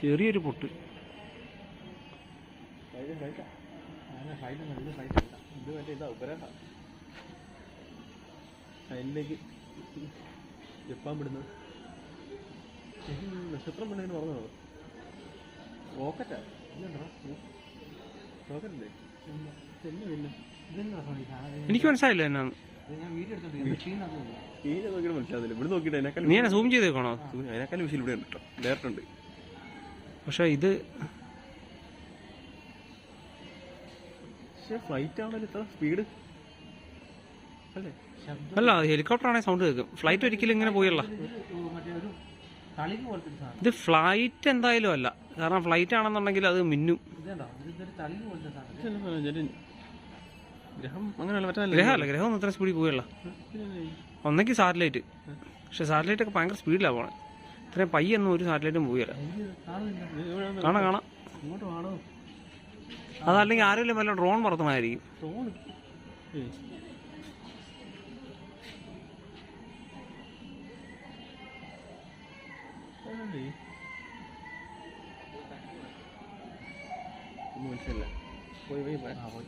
ചെറിയൊരു പൊട്ട്. അതിലേക്ക് ജപ്പാൻ വിടുന്നത് നക്ഷത്രം പെണ്ണിന് പറഞ്ഞത് റോക്കറ്റാ റോക്കറ്റല്ലേ? എനിക്ക് മനസ്സിലായില്ല എന്നാന്ന്. തീരെ നോക്കിയിട്ട് മനസ്സിലാവില്ല. ഇവിടെ നോക്കിയിട്ട് അതിനേക്കാൾ നീ എന്നെ സൂം ചെയ്തേക്കണോ? അതിനേക്കാളും വിഷയം ഇവിടെ ഉണ്ട് കേട്ടോ, ഡയറക്റ്റ് ഉണ്ട്. പക്ഷെ ഇത് ഫ്ലൈറ്റ് ആണല്ലോ ഇത്ര സ്പീഡ് അല്ലേ? അല്ല, ഹെലികോപ്റ്റർ ആണെങ്കിൽ സൗണ്ട് കേൾക്കും. ഫ്ലൈറ്റ് ഒരിക്കലും ഇങ്ങനെ പോയല്ല. ഇത് ഫ്ലൈറ്റ് എന്തായാലും അല്ല, കാരണം ഫ്ലൈറ്റ് ആണെന്നുണ്ടെങ്കിൽ അത് മിന്നും. ഗ്രഹം അങ്ങനെയല്ല, ഗ്രഹമല്ല, ഗ്രഹം ഒന്നും ഇത്ര സ്പീഡിൽ പോയല്ല. ഒന്നെങ്കിൽ സാറ്റലൈറ്റ്, പക്ഷെ സാറ്റലൈറ്റ് ഒക്കെ ഭയങ്കര സ്പീഡിലാണ് പോണേ. ഇത്രയും പയ്യൊന്നും ഒരു സാറ്റലൈറ്റും പോയല്ല. കാണാം കാണാം. അതല്ലെങ്കിൽ ആരെങ്കിലും വല്ല ഡ്രോൺ പറത്തണമായിരിക്കും. മനസ്സിലല്ല പോയി പോയി